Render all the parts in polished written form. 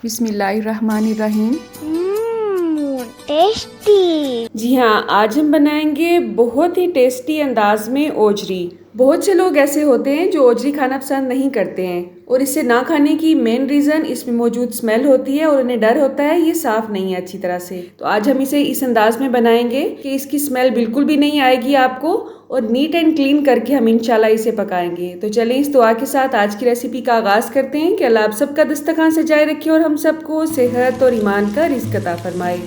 बिस्मिल्लाहिर्रहमानिर्रहीम। टेस्टी। जी हाँ, आज हम बनाएंगे बहुत ही टेस्टी अंदाज में ओजरी। बहुत से लोग ऐसे होते हैं जो ओजरी खाना पसंद नहीं करते हैं और इसे ना खाने की मेन रीज़न इसमें मौजूद स्मेल होती है और उन्हें डर होता है ये साफ़ नहीं है अच्छी तरह से। तो आज हम इसे इस अंदाज में बनाएंगे कि इसकी स्मेल बिल्कुल भी नहीं आएगी आपको और नीट एंड क्लीन करके हम इंशाल्लाह इसे पकाएंगे। तो चलिए इस दुआ के साथ आज की रेसिपी का आगाज़ करते हैं कि अल्लाह आप सबका दस्तरखान सजाए रखे और हम सबको सेहत और ईमान का रिज़्क अता फरमाए।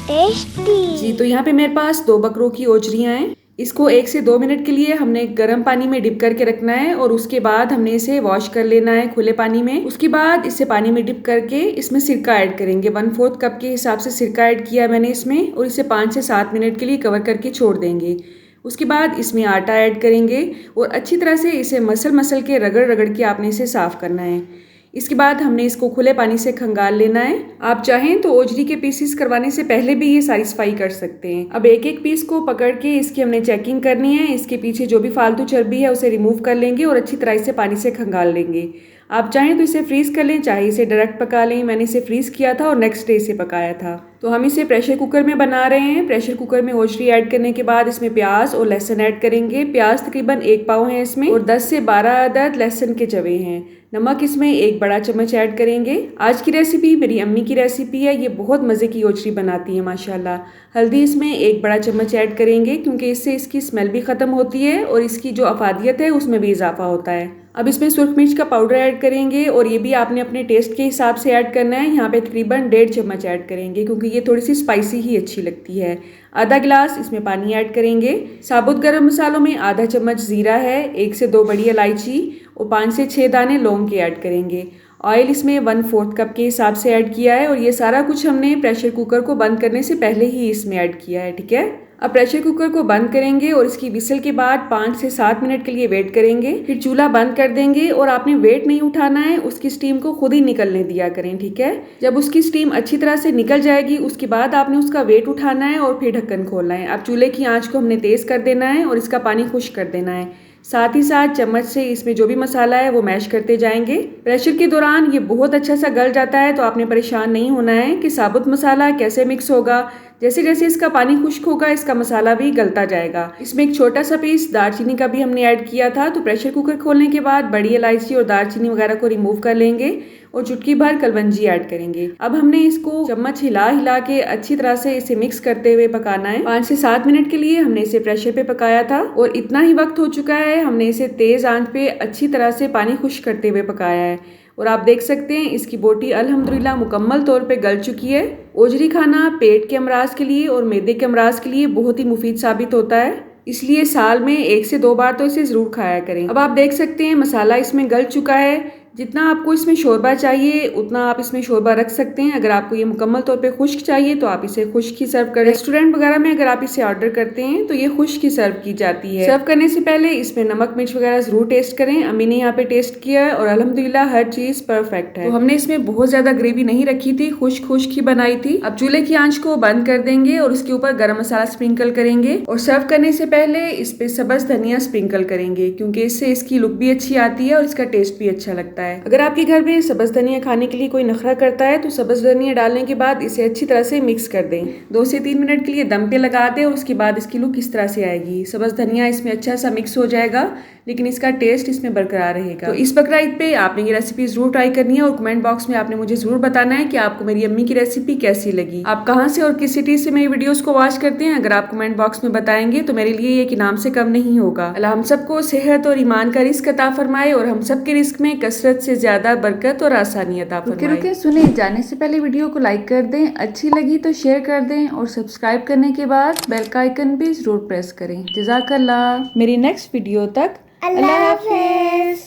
टेस्टी। जी, तो यहाँ पे मेरे पास 2 बकरों की ओजरियाँ हैं। इसको 1 से 2 मिनट के लिए हमने गर्म पानी में डिप करके रखना है और उसके बाद हमने इसे वॉश कर लेना है खुले पानी में। उसके बाद इसे पानी में डिप करके इसमें सिरका ऐड करेंगे। 1/4 कप के हिसाब से सिरका ऐड किया है मैंने इसमें और इसे 5 से 7 मिनट के लिए कवर करके छोड़ देंगे। उसके बाद इसमें आटा ऐड करेंगे और अच्छी तरह से इसे मसल के रगड़ के आपने इसे साफ़ करना है। इसके बाद हमने इसको खुले पानी से खंगाल लेना है। आप चाहें तो ओजरी के पीसेस करवाने से पहले भी ये सारी सफाई कर सकते हैं। अब एक एक पीस को पकड़ के इसकी हमने चेकिंग करनी है। इसके पीछे जो भी फालतू चर्बी है उसे रिमूव कर लेंगे और अच्छी तरह से पानी से खंगाल लेंगे। आप चाहें तो इसे फ्रीज़ कर लें, चाहे इसे डायरेक्ट पका लें। मैंने इसे फ्रीज़ किया था और नेक्स्ट डे इसे पकाया था। तो हम इसे प्रेशर कुकर में बना रहे हैं। प्रेशर कुकर में ओजरी ऐड करने के बाद इसमें प्याज और लहसुन ऐड करेंगे। प्याज तकरीबन 1 पाव है इसमें और 10 से 12 अदद लहसुन के जवे हैं। नमक इसमें 1 बड़ा चम्मच ऐड करेंगे। आज की रेसिपी मेरी अम्मी की रेसिपी है, ये बहुत मज़े की ओजरी बनाती है माशाल्लाह। हल्दी इसमें 1 बड़ा चम्मच ऐड करेंगे क्योंकि इससे इसकी स्मेल भी ख़त्म होती है और इसकी जो अफादियत है उसमें भी इजाफा होता है। अब इसमें सुर्ख मिर्च का पाउडर ऐड करेंगे और ये भी आपने अपने टेस्ट के हिसाब से ऐड करना है। यहाँ पे तकरीबन 1.5 चम्मच ऐड करेंगे क्योंकि ये थोड़ी सी स्पाइसी ही अच्छी लगती है। आधा गिलास इसमें पानी ऐड करेंगे। साबुत गरम मसालों में आधा चम्मच ज़ीरा है, 1 से 2 बड़ी इलायची और 5 से 6 दाने लौंग के ऐड करेंगे। ऑयल इसमें 1/4 कप के हिसाब से ऐड किया है और ये सारा कुछ हमने प्रेशर कुकर को बंद करने से पहले ही इसमें ऐड किया है, ठीक है। अब प्रेशर कुकर को बंद करेंगे और इसकी विसल के बाद 5 से 7 मिनट के लिए वेट करेंगे। फिर चूल्हा बंद कर देंगे और आपने वेट नहीं उठाना है, उसकी स्टीम को खुद ही निकलने दिया करें, ठीक है। जब उसकी स्टीम अच्छी तरह से निकल जाएगी उसके बाद आपने उसका वेट उठाना है और फिर ढक्कन खोलना है। अब चूल्हे की आंच को हमने तेज़ कर देना है और इसका पानी खुश्क कर देना है। साथ ही साथ चम्मच से इसमें जो भी मसाला है वो मैश करते जाएंगे। प्रेशर के दौरान ये बहुत अच्छा सा गल जाता है तो आपने परेशान नहीं होना है कि साबुत मसाला कैसे मिक्स होगा। जैसे जैसे इसका पानी खुश्क होगा इसका मसाला भी गलता जाएगा। इसमें एक छोटा सा पीस दालचीनी का भी हमने ऐड किया था। तो प्रेशर कुकर खोलने के बाद बड़ी इलायची और दालचीनी वगैरह को रिमूव कर लेंगे और चुटकी भर कलवंजी ऐड करेंगे। अब हमने इसको चम्मच हिला के अच्छी तरह से इसे मिक्स करते हुए पकाना है। 5 से 7 मिनट के लिए हमने इसे प्रेशर पे पकाया था और इतना ही वक्त हो चुका है। हमने इसे तेज आंच पे अच्छी तरह से पानी खुश्क करते हुए पकाया है और आप देख सकते हैं इसकी बोटी अल्हम्दुलिल्लाह मुकम्मल तौर पे गल चुकी है। ओजरी खाना पेट के अमराज के लिए और मैदे के अमराज के लिए बहुत ही मुफीद साबित होता है, इसलिए साल में 1 से 2 बार तो इसे ज़रूर खाया करें। अब आप देख सकते हैं मसाला इसमें गल चुका है। जितना आपको इसमें शोरबा चाहिए उतना आप इसमें शोरबा रख सकते हैं। अगर आपको ये मुकम्मल तौर पे खुश्क चाहिए तो आप इसे खुश्क ही सर्व करें। रेस्टोरेंट वगैरह में अगर आप इसे ऑर्डर करते हैं तो ये खुश्क ही सर्व की जाती है। सर्व करने से पहले इसमें नमक मिर्च वगैरह जरूर टेस्ट करें। अम्मी ने यहाँ पे टेस्ट किया है और अल्हम्दुलिल्लाह हर चीज़ परफेक्ट है। तो हमने इसमें बहुत ज़्यादा ग्रेवी नहीं रखी थी, खुश्क ही बनाई थी। अब चूल्हे की आंच को बंद कर देंगे और उसके ऊपर गरम मसाला स्प्रिंकल करेंगे और सर्व करने से पहले इस पे सब्ज़ धनिया स्प्रिंकल करेंगे क्योंकि इससे इसकी लुक भी अच्छी आती है और इसका टेस्ट भी अच्छा लगता है। अगर आपके घर में सब्ज़ धनिया खाने के लिए कोई नखरा करता है तो सब्ज़ धनिया डालने के बाद इसे अच्छी तरह से मिक्स कर दें। 2 से 3 मिनट के लिए दम पे लगा दें और उसके बाद इसकी लुक इस तरह से आएगी। सब्ज़ धनिया इसमें अच्छा सा मिक्स हो जाएगा लेकिन इसका टेस्ट इसमें बरकरार रहेगा। तो इस बकरा ईद पे आपने ये रेसिपी जरूर ट्राई करनी है और कमेंट बॉक्स में आपने मुझे जरूर बताना है कि आपको मेरी अम्मी की रेसिपी कैसी लगी। आप कहाँ से और किस सिटी से मेरी वीडियोस को वॉच करते हैं, अगर आप कमेंट बॉक्स में बताएंगे तो मेरे लिए ये एक इनाम से कम नहीं होगा। अल्लाह हम सबको सेहत और ईमान का रिस्क अता फरमाए और हम सब के रिस्क में कसरत से ज्यादा बरकत और आसानी अता फरमाए। रुके सुने जाने से पहले वीडियो को लाइक कर दें, अच्छी लगी तो शेयर कर दें और सब्सक्राइब करने के बाद बेल का आइकन भी जरूर प्रेस करें। जज़ाकल्लाह। मेरी नेक्स्ट वीडियो तक अल्लाह हाफिज़।